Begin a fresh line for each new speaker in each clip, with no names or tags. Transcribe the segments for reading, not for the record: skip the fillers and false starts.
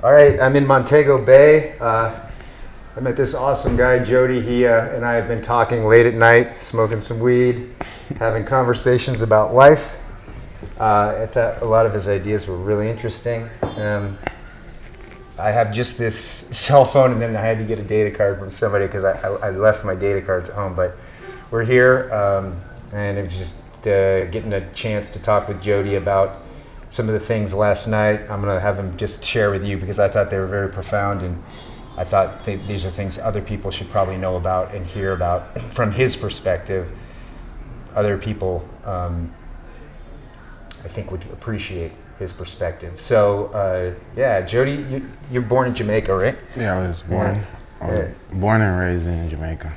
All right, I'm in Montego Bay. I met this awesome guy, Jody. He and I have been talking late at night, smoking some weed, having conversations about life. I thought a lot of his ideas were really interesting. I have just this cell phone, and then I had to get a data card from somebody because I left my data cards at home. But we're here, and it was just getting a chance to talk with Jody about some of the things last night. I'm going to have him just share with you because I thought they were very profound, and I thought these are things other people should probably know about and hear about from his perspective. Other people, I think, would appreciate his perspective. So, yeah, Jody, you're born in Jamaica, right?
Yeah, I was born and raised in Jamaica.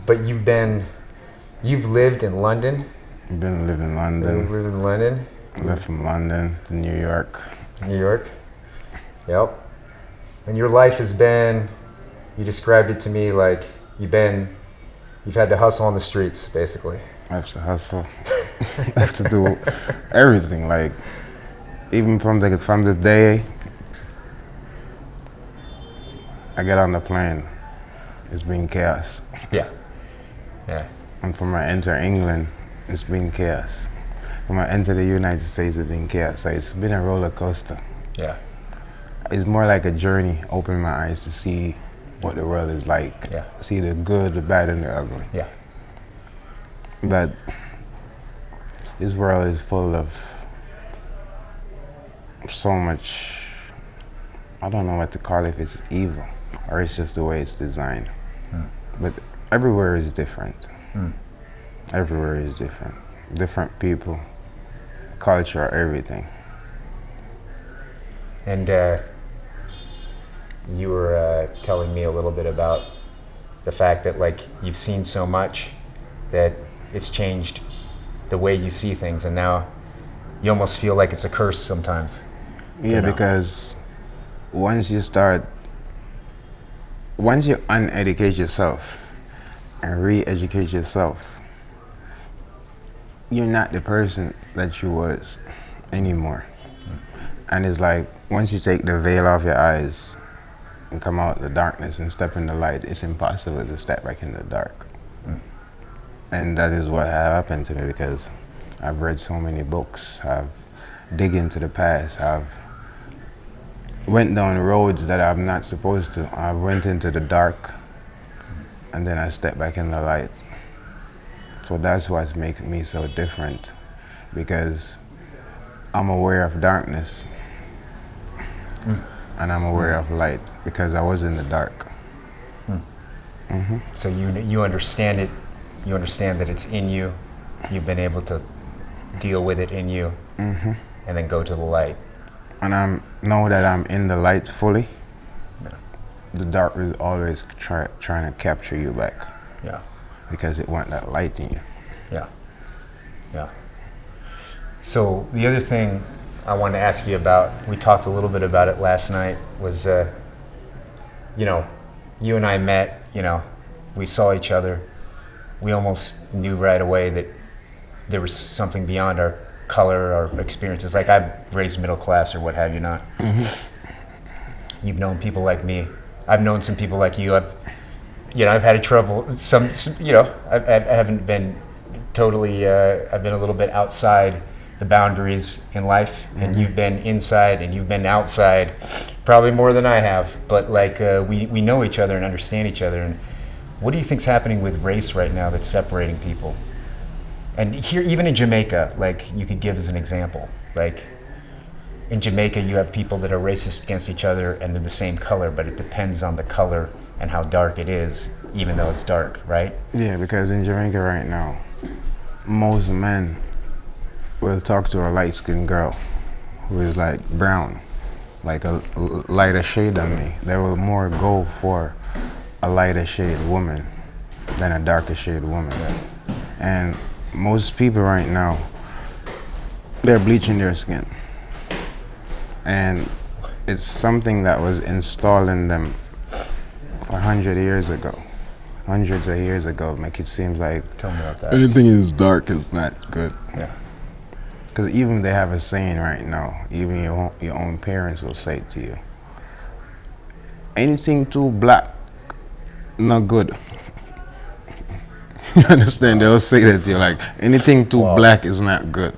But you've lived in London?
I've been living in London.
You lived in London?
Left from London to New York.
New York? Yep. And your life has been, you described it to me like you've had to hustle on the streets, basically.
I have to hustle. I have to do everything. Like, even from the day I get on the plane, it's been chaos.
Yeah. Yeah.
And from I enter England, it's been chaos. When I enter the United States, it's been chaos. So it's been a roller coaster.
Yeah.
It's more like a journey, opening my eyes to see what the world is like.
Yeah.
See the good, the bad, and the ugly.
Yeah.
But this world is full of so much, I don't know what to call it, if it's evil or it's just the way it's designed. But everywhere is different. Everywhere is different. Different people, culture, everything.
And you were telling me a little bit about the fact that, like, you've seen so much that it's changed the way you see things, and now you almost feel like it's a curse sometimes.
Yeah, because once you uneducate yourself and re-educate yourself, you're not the person that you was anymore. And it's like, once you take the veil off your eyes and come out the darkness and step in the light, it's impossible to step back in the dark. And that is what happened to me, because I've read so many books, I've dig into the past, I've went down roads that I'm not supposed to. I went into the dark, and then I stepped back in the light. So that's what's making me so different, because I'm aware of darkness, and I'm aware of light, because I was in the dark.
So you understand it. You understand that it's in you. You've been able to deal with it in you, and then go to the light.
And I know that I'm in the light fully. The dark is always trying to capture you back.
Yeah.
Because it want that light in you.
Yeah. Yeah. So the other thing I wanted to ask you about, we talked a little bit about it last night, was, you and I met, we saw each other. We almost knew right away that there was something beyond our color, our experiences. Like, I'm raised middle class or what have you not. You've known people like me. I've known some people like you. I've had trouble. I haven't been totally. I've been a little bit outside the boundaries in life, and you've been inside and you've been outside, probably more than I have. But we know each other and understand each other. And what do you think's happening with race right now that's separating people? And here, even in Jamaica, like, you could give as an example, like, in Jamaica, you have people that are racist against each other and they're the same color, but it depends on the color and how dark it is, even though it's dark, right?
Yeah, because in Jamaica right now, most men will talk to a light-skinned girl who is like brown, like a lighter shade than me. They will more go for a lighter shade woman than a darker shade woman. And most people right now, they're bleaching their skin. And it's something that was installed in them 100 years ago. Hundreds of years ago. Make it seem like,
tell me about that.
Anything is dark is not good.
Yeah.
Because even they have a saying right now, even your own parents will say it to you, anything too black, not good. You understand? They'll say that to you, like anything too
Wow.
black is not good.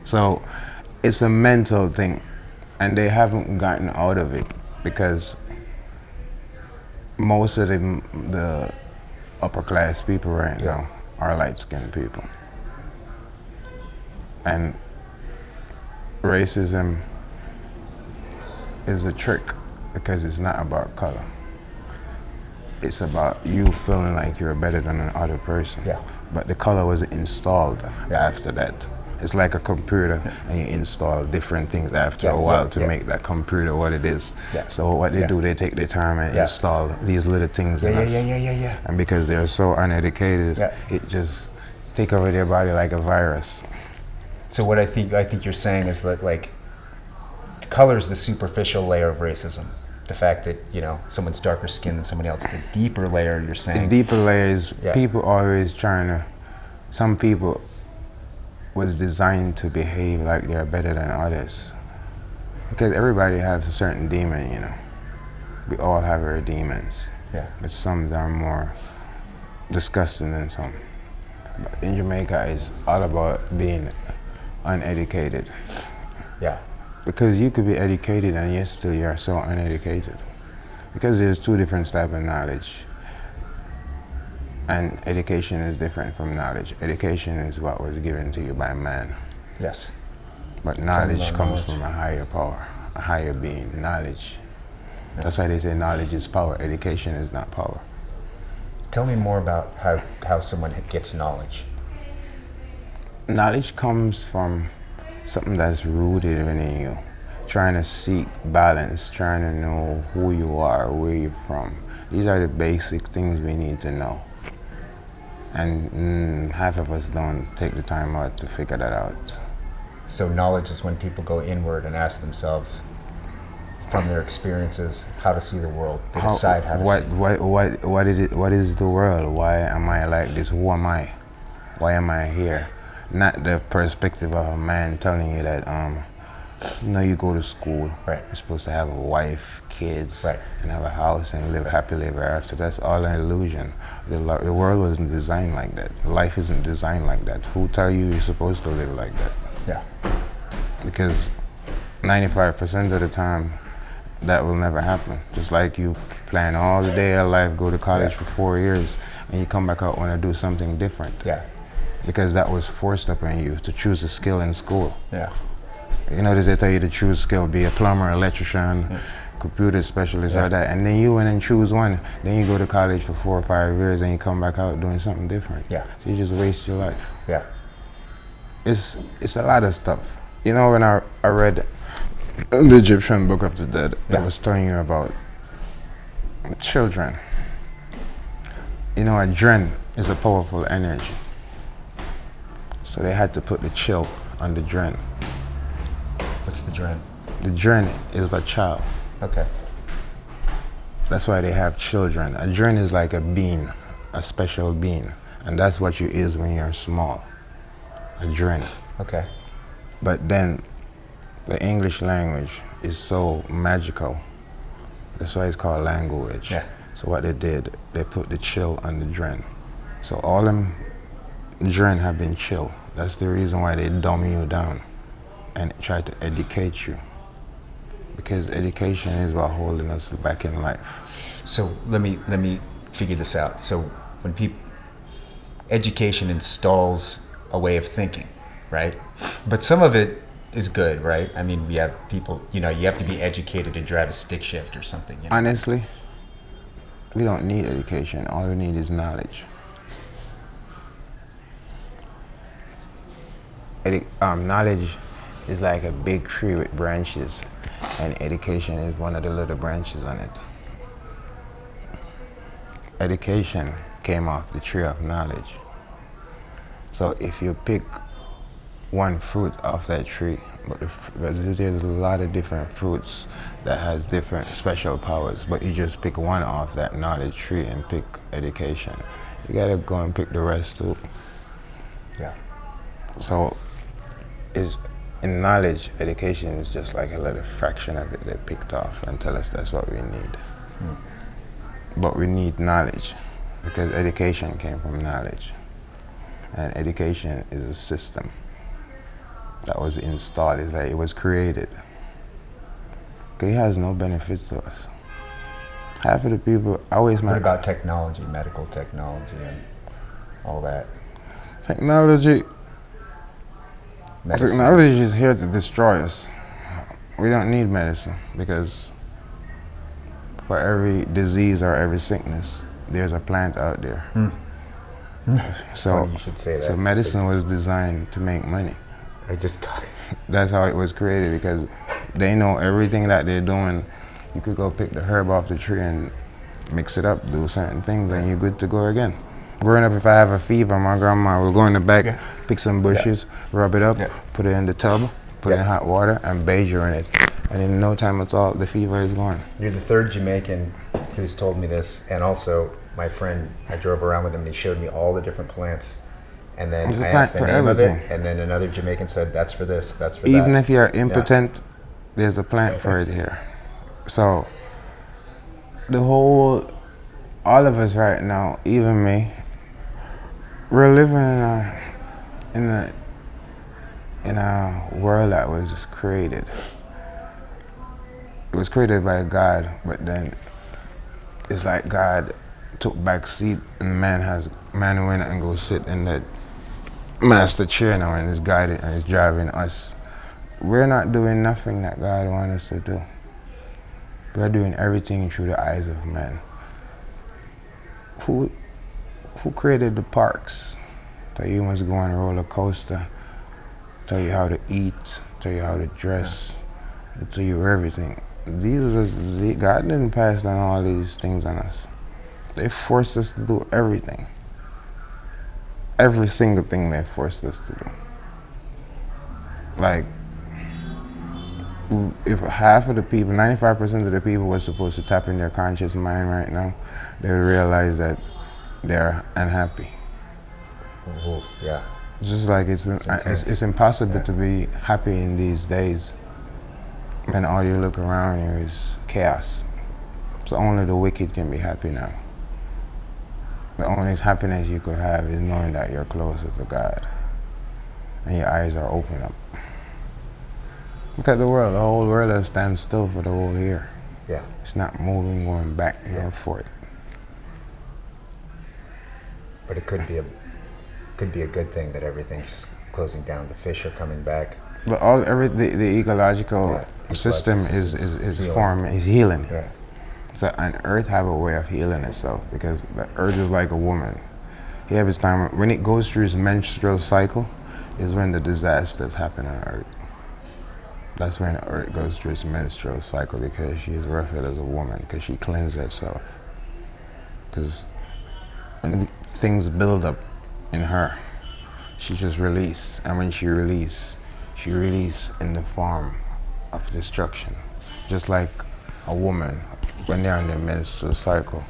So it's a mental thing, and they haven't gotten out of it because most of the upper class people right
Yeah.
now are light skinned people, and racism is a trick because it's not about color. It's about you feeling like you're better than another person.
Yeah.
But the color was installed
Yeah.
after that. It's like a computer, and you install different things after
Yeah,
a while
yeah,
to
yeah.
make that computer what it is.
Yeah.
So what they
Yeah.
do, they take their time and
Yeah.
install these little things in
Yeah,
us.
yeah.
And because they're so uneducated,
Yeah.
it just take over their body like a virus.
So what I think you're saying is that like color is the superficial layer of racism. The fact that, you know, someone's darker skinned than somebody else. The deeper layer, you're
The
saying.
deeper layers,
Yeah.
people always trying to, some people was designed to behave like they're better than others. Because everybody has a certain demon, you know. We all have our demons.
Yeah.
But some are more disgusting than some. But in Jamaica, it's all about being uneducated.
Yeah.
Because you could be educated and yet still you are so uneducated. Because there's two different types of knowledge. And education is different from knowledge. Education is what was given to you by man.
Yes.
But
me
knowledge
about
comes
knowledge.
from a higher power, a higher being, knowledge. That's why they say knowledge is power, education is not power.
Tell me more about how someone gets knowledge.
Knowledge comes from something that's rooted within you. Trying to seek balance, trying to know who you are, where you're from. These are the basic things we need to know. And half of us don't take the time out to figure that out.
So knowledge is when people go inward and ask themselves from their experiences how to see the world. They decide how to see it.
What is the world? Why am I like this? Who am I? Why am I here? Not the perspective of a man telling you that you go to school.
Right.
You're supposed to have a wife, kids,
Right.
and have a house and live happily ever after. That's all an illusion. The world wasn't designed like that. Life isn't designed like that. Who tell you you're supposed to live like that?
Yeah.
Because 95% of the time, that will never happen. Just like you plan all the day of life, go to college for 4 years, and you come back out want to do something different.
Yeah.
Because that was forced upon you to choose a skill in school.
Yeah.
You notice they tell you to choose skill, be a plumber, electrician, computer specialist, or that, and then you went and choose one. Then you go to college for 4 or 5 years, and you come back out doing something different.
Yeah.
So you just waste your life.
Yeah.
It's a lot of stuff. You know, when I read the Egyptian Book of the Dead, that was telling you about children. You know, adrenaline is a powerful energy. So they had to put the chill on the adrenaline.
What's the dream?
The adrenaline is a child.
Okay.
That's why they have children. Adrenaline is like a being, a special being. And that's what you is when you're small. Adrenaline.
Okay.
But then the English language is so magical. That's why it's called language.
Yeah.
So what they did, they put the chill on the dren. So all them dren have been chill. That's the reason why they dumb you down and try to educate you. Because education is what holding us back in life.
So let me figure this out. So when education installs a way of thinking, right? But some of it is good, right? I mean, we have people, you have to be educated to drive a stick shift or something.
Honestly, we don't need education. All we need is knowledge. Knowledge is like a big tree with branches, and education is one of the little branches on it. Education came off the tree of knowledge. So if you pick one fruit off that tree, but there's a lot of different fruits that has different special powers, but you just pick one off that knowledge tree and pick education. You gotta go and pick the rest too.
Yeah.
So in knowledge, education is just like a little fraction of it they picked off and tell us that's what we need. But we need knowledge because education came from knowledge. And education is a system that was installed. It's like it was created. Okay, it has no benefits to us. Half of the people always
What about technology, medical technology, and all that?
Technology
Medicine.
Technology is here to destroy us. We don't need medicine because for every disease or every sickness, there's a plant out there. So,
Funny you should say that.
so medicine was designed to make money.
I just
That's how it was created because they know everything that they're doing. You could go pick the herb off the tree and mix it up, do certain things, and you're good to go again. Growing up, if I have a fever, my grandma would go in the back, pick some bushes, rub it up, put it in the tub, put it in hot water, and bathe you in it. And in no time at all, the fever is gone.
You're the third Jamaican who's told me this, and also my friend, I drove around with him and he showed me all the different plants. And then
There's a
I
plant
asked the
for
name
everything.
of it, and then another Jamaican said, that's for this, that's for that.
Even if you're impotent, there's a plant for it here. So, all of us right now, even me, we're living in a world that was just created. It was created by God, but then it's like God took back seat and man went and go sit in that master chair now and is guiding and is driving us. We're not doing nothing that God wants us to do. We're doing everything through the eyes of man. Who created the parks? Tell you must go on a roller coaster. Tell you how to eat. Tell you how to dress. Tell you everything. God didn't pass down all these things on us. They forced us to do everything. Every single thing they forced us to do. Like, if half of the people, 95% of the people were supposed to tap in their conscious mind right now, they would realize that they're unhappy.
Ooh, yeah.
Just like it's impossible to be happy in these days when all you look around you is chaos. So only the wicked can be happy now. The only happiness you could have is knowing that you're closer to God and your eyes are open up. Look at the world. The whole world has stand still for the whole year.
Yeah.
It's not moving, going back nor forth.
But it could be a good thing that everything's closing down. The fish are coming back.
But the ecological system is healing.
Yeah.
So an earth have a way of healing itself because the earth is like a woman. He have his time when it goes through its menstrual cycle is when the disasters happen on earth. That's when the earth goes through its menstrual cycle because she is referred as a woman because she cleanses herself. Because when things build up in her, she just released, and when she released in the form of destruction. Just like a woman, when they're on their menstrual cycle,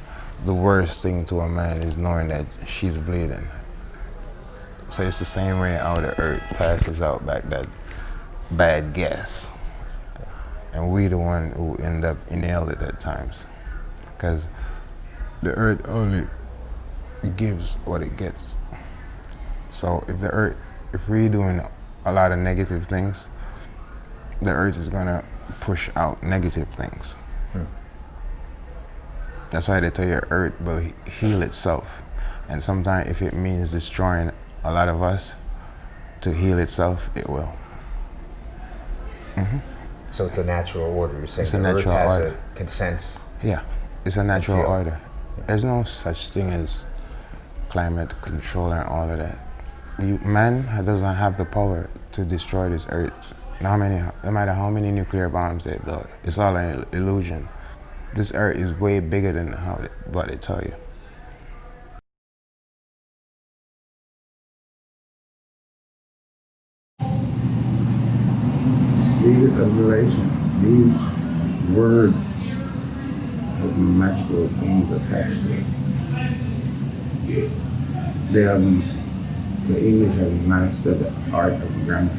the worst thing to a man is knowing that she's bleeding. So it's the same way how the earth passes out back that bad gas. And we the one who end up inhaled it at times. Because the earth only gives what it gets. So if we're doing a lot of negative things, the earth is gonna push out negative things. That's why they tell you earth will heal itself. And sometimes if it means destroying a lot of us to heal itself, it will.
So it's a natural order. You're saying
It's a
the earth
natural
has
order.
a consent.
Yeah, it's a natural order. There's no such thing as climate control and all of that. Man doesn't have the power to destroy this earth. No matter how many nuclear bombs they build, it's all an illusion. This earth is way bigger than what they tell you.
Spirit of relation. These words have magical things attached to it. The English have mastered the art of grammar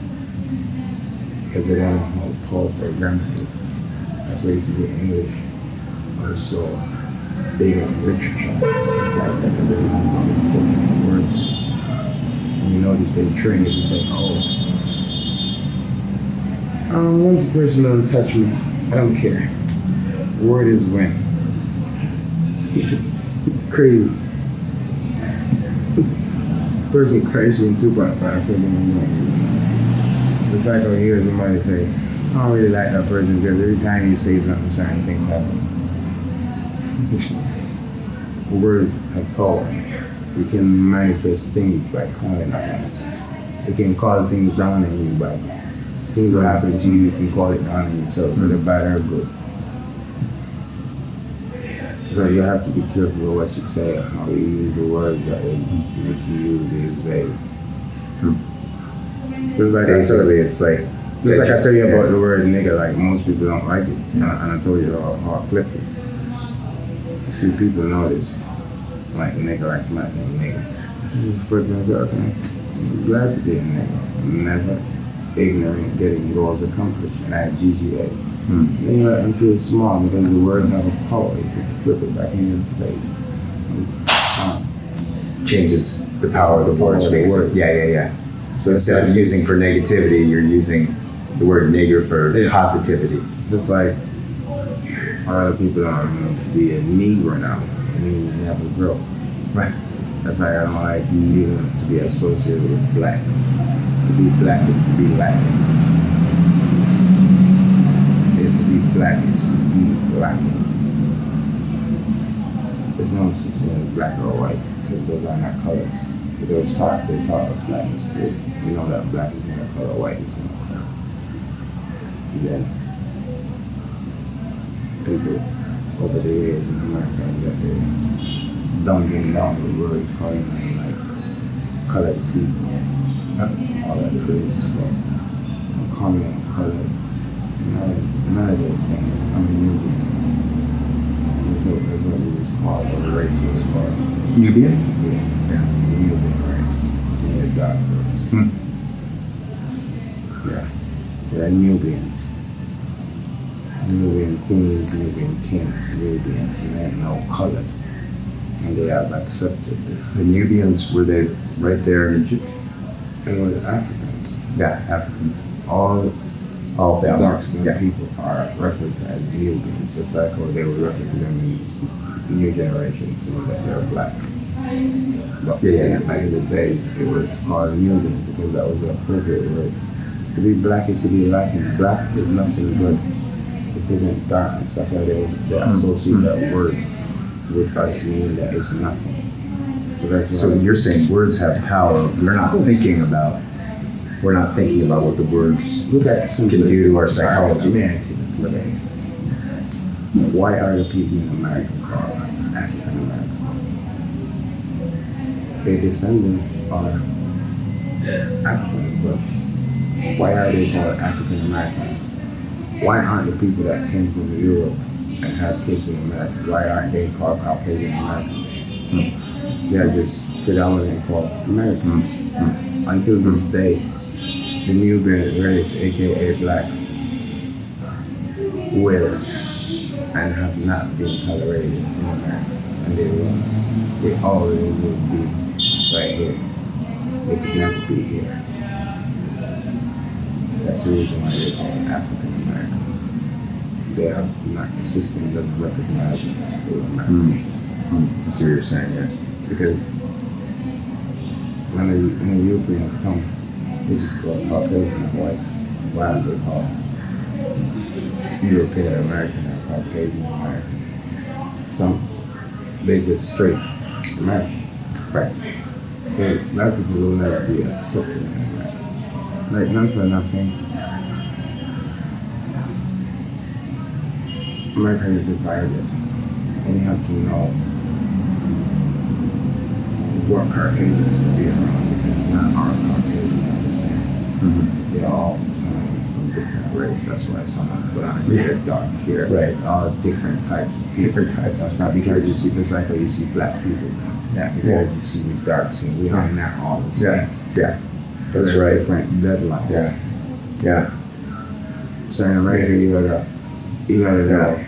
because they don't know how powerful grammar is. That's why you see the English or so big in literature and stuff like that. They really important words. And you notice they train it and say, once a person don't touch me, I don't care. Word is when. Crazy. Person crashing 2.5 seconds. It's like I hear somebody say, I don't really like that person because every time you say something, certain things happen. Words have power. You can manifest things by calling them. You can call things down on you by things will happen to you, you can call it down on yourself, whether bad or good. So you have to be careful with what you say, how you use the words that they make you use these days. Just like
Basically, it's like...
Just like I tell you about the word nigga, like most people don't like it, and I told you how I flipped it. See, people know this, like nigga, like somebody named nigga. Freaking okay. I'm glad to be a nigga. I'm never ignorant, getting goals accomplished, and I GGA. Then you let them feel small because the words have a power. You can flip it back in your face.
changes the power of the words. Yeah. So instead of using for negativity, you're using the word nigger for positivity.
Just like a lot of people don't want to be a Negro now. I mean, you never grow.
Right.
That's why I don't like even to be associated with black. To be black is to be Latin. And to be black is to be black. There's no such thing as black or white, because those are not colors. But they taught us that in school. We know that black is not a color, white is not a color. Then people over the years in America that they dumbing down the words, calling them like colored people, all that crazy stuff. I'm calling them colored. None of those things. I'm a Nubian. That's what it was called, or the race was called.
Nubian?
Yeah. The Nubian race. The dark race. Yeah. They're Nubians. Nubian queens, Nubian kings, Nubians, and they had no color. And they have accepted this.
The Nubians, were they right there in Egypt?
They were the Africans.
Yeah, Africans.
All
of them.
dark-skinned people are referred to as Nubians. It's like how they would refer to them in this new generation, saying that they're black. But back in the days, it was called Nubians because that was the appropriate word. To be black is to be black, and black is nothing but represent darkness. That's why they associate that word with us, meaning that it's nothing.
So you're saying words have power. We're not thinking about what the words can do to our psychology.
Let me ask you this. Look at this. Why are the people in America called African Americans? Their descendants are Africans, but why are they called African Americans? Why aren't the people that came from Europe and have kids in America, why aren't they called Caucasian Americans? They're just predominantly called Americans. Until this day, the Nubian race, aka black, will and have not been tolerated in America, and they won't. They always will be right here. They could never be here. That's the reason why they call them African Americans. They are not, the system doesn't recognize them as full Americans.
That's what you're saying, yes.
Because when the Europeans come, they just call Caucasian and white. Why aren't they called European American and Caucasian American? They just straight American. Right. So black people will never be accepted in America. Like, not for nothing. America is divided, and you have to know what Caucasians to be around, because not all Caucasians are the same. They're all from different race. That's why some are blonde hair, dark hair,
right?
All different types. That's not because you see, just like how you see black people. Not because you see me dark skin. We are not all the same.
Yeah. That's right.
Different bloodlines.
Yeah.
So in America, you gotta know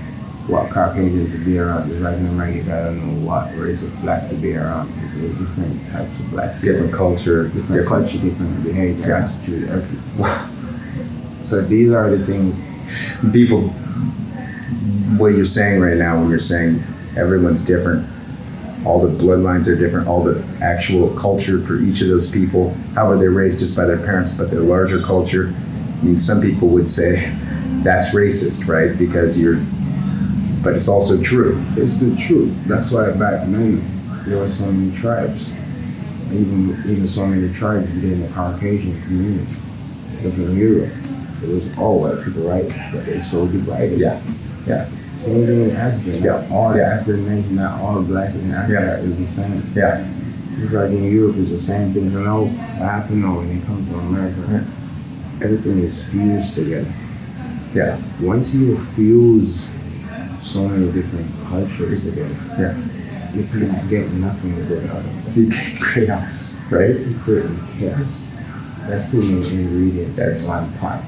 what Caucasian to be around. Just like in America, you gotta know what race of black to be around. There's different types of black.
Different culture,
different culture, different behavior,
Yeah.
attitude, everything. So these are the things.
People, what you're saying right now, when you're saying everyone's different, all the bloodlines are different, all the actual culture for each of those people, how were they raised just by their parents, but their larger culture? I mean, some people would say that's racist, right? Because but it's also true.
It's the truth. That's why back then there were so many tribes, even so many tribes within the Caucasian community. Look in Europe, it was all white people, right? But they're so divided.
Yeah.
Same thing in Africa.
Yeah.
Not all African nations, not all black in Africa is the same.
Yeah.
It's like in Europe, it's the same thing. You know, what happened when they come to America, everything is fused together.
Yeah.
Once you fuse so many different cultures together, you can get nothing good out of it.
You get chaos, right?
You create chaos. That's too many ingredients in one pot.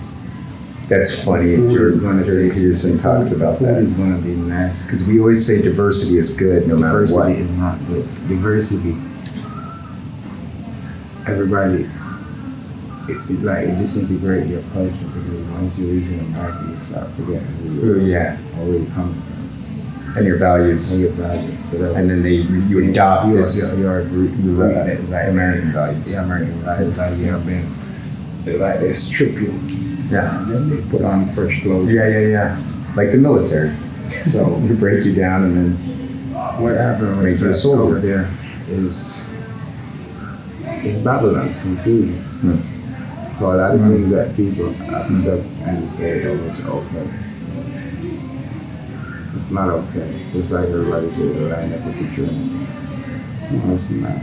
That's funny. Jody Peterson talks about that.
Food is going to be nasty.
Because we always say diversity is good no matter what.
Diversity is not good. Diversity, everybody, it's like it disintegrates your culture because once you reach in America, you start forgetting who you are, or where you come from.
And your values.
And your values. So that's,
and then you adopt
your
American values.
Yeah, American values. Like you have been, they strip you.
Yeah.
And then they put on fresh clothes.
Yeah. Like the military.
So
they break you down and then
what happened
make you a soldier
over there is Babylon, it's confusion. So a lot of things that people accept and say, oh, it's okay. It's not okay. Just like everybody says, the line up with the train. No, it's not.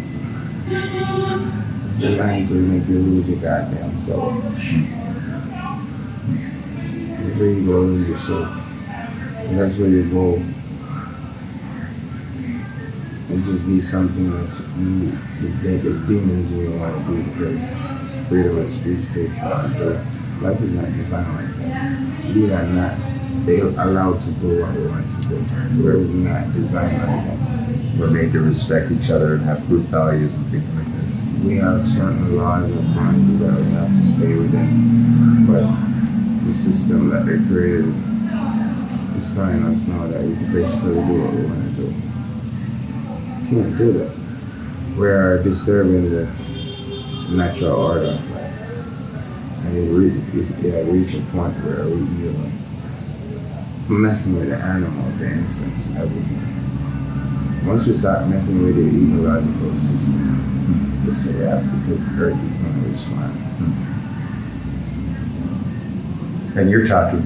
The line to make you lose your goddamn soul. That's where you go lose your soul. And that's where you go and just be something that the demons you want to be because it's freedom of speech they try to do. Life is not designed like that. We are not allowed to do what we want to do. We're not designed like that.
We're made to respect each other and have group values and things like this.
We have certain laws and boundaries that we have to stay within. But the system that they created is telling us now that we can basically do what we want to do. Can't do that. We are disturbing the natural order of life. And it reach a point where we either messing with the animals, the insects, everything. Once we start messing with the ecological system, it's a wrap because Earth is going to respond.
And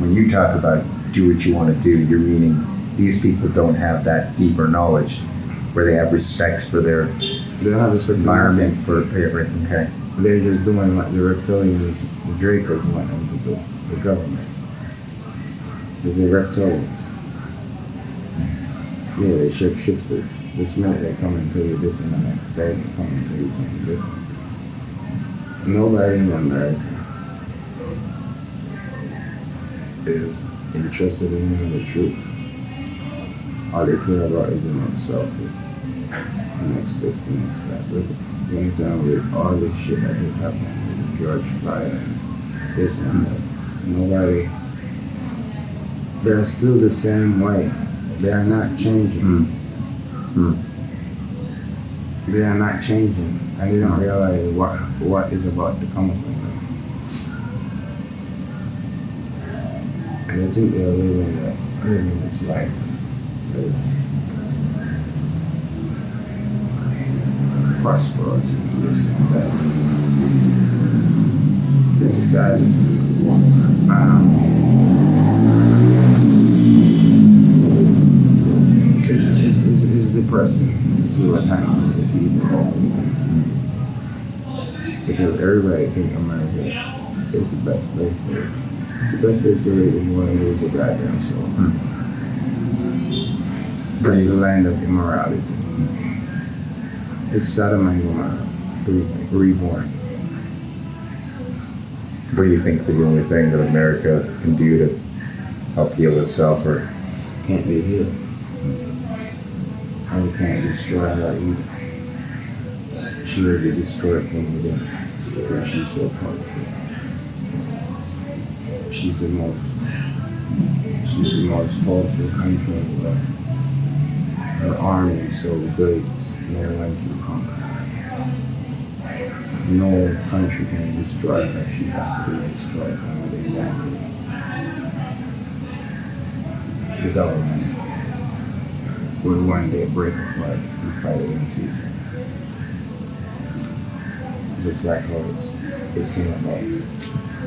when you talk about do what you want to do, you're meaning these people don't have that deeper knowledge where they have respect for their environment, for everything. Okay.
They're just doing what the reptilians, the Dracos want them to do, the government. They're reptilians. Yeah, they're shapeshifters. This minute they come and tell you this and the next day they come and tell you something different. Nobody in America is interested in knowing the truth. All they care about is the next selfie, the next this, the next that. Look, anytime with all this shit that is happening with George Floyd and this and that, nobody, they're still the same way. They are not changing. They are not changing, and they don't realize what is about to come upon them. And they think they're living this life as prosperous and this and that. It's sad. It's depressing to see what's happening to people. Because everybody thinks America is the best place to live. It's the best place to live if you want to lose your goddamn soul. It's the land of immorality. It's Sodom and Gomorrah, reborn.
What do you think the only thing that America can do to help heal itself or
can't be healed. And you can't destroy her either. She will be destroyed from within because she's so powerful. She's the most powerful country in the world. Her army is so great, no one can conquer her. No country can destroy her. She has to be destroyed from within that. The government will one day break apart and fight against each other. Just like how it came about.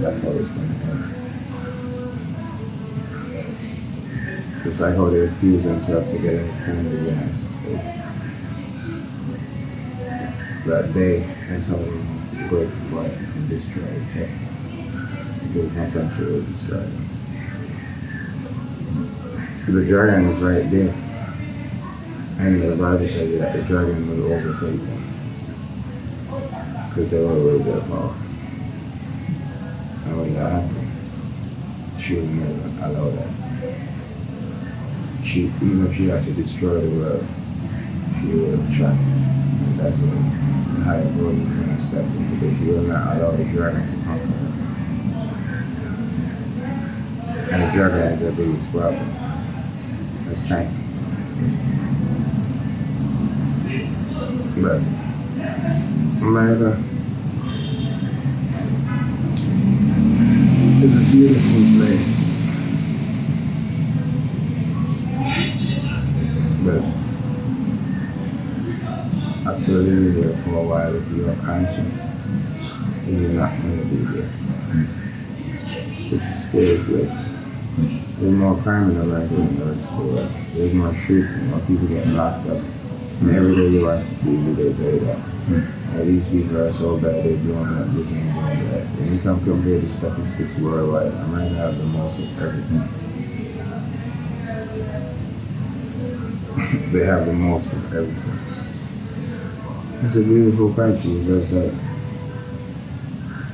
That's how it's going to end. Just like how they fuse themselves together in the United States. That day, that's how they break apart and destroy each other. Because no country will destroy them. The dragon is right there. And the Bible tells you that the dragon will overtake them. Because they always their power. And when that happens, she will never allow that. Even if she had to destroy the world, she will try. And that's when the higher road is going to step in, because she will not allow the dragon to conquer her. And the dragon is their biggest problem. That's China. But America is a beautiful place. But after living there for a while, if you are conscious, you're not going to be there. It's a scary place. There's more crime in America than the rest of the world. There's more shooting, more people getting locked up. And every day you watch the TV, they tell you that. These people are so bad, they're blowing up this and doing that. When you come compare the statistics worldwide, America has the most of everything. They have the most of everything. It's a beautiful country. It's just that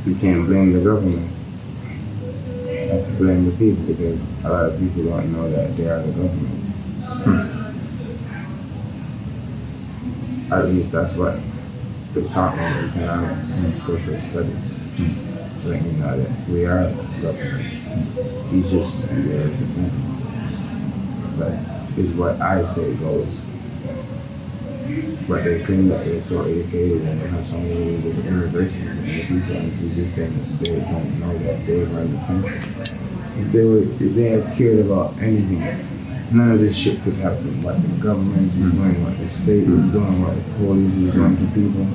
you can't blame the government. You have to blame the people, because a lot of people don't know that they are the government. At least that's what they taught me in economics and social studies. Let me know that we are government. You just be there to think. But it's what I say goes. But they claim that they're so educated and they have so many years of university, and the people into this thing, they don't know that they run the country. If they had cared about anything, none of this shit could happen. What the government is doing, what the state is doing, what the police is doing to people.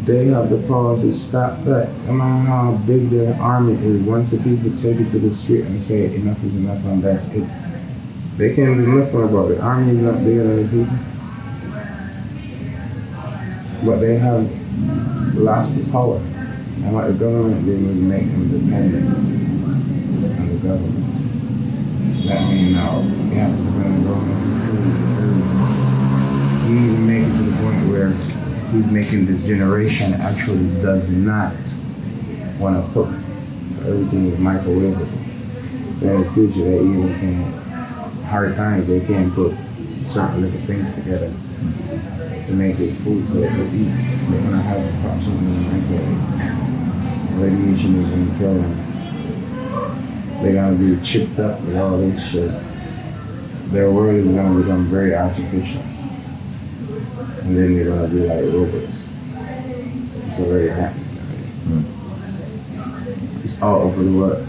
They have the power to stop that. No matter how big their army is, once the people take it to the street and say enough is enough and that's it, they can't do nothing about it. The army is not bigger than the people. But they have lost the power. And what the government did was make them dependent on the government. That means now they have to depend on the government for food and everything. He even make it to the point where he's making this generation actually does not want to cook. So everything is microwavable. So in the future they even can, hard times, they can't put certain little things together to make it food so they can eat. They're gonna have to pop something in the microwave. Radiation is gonna kill them. They're gonna be chipped up with all this shit. Their world is gonna become very artificial. And then they're gonna be like robots. It's already happening. It's all over the world.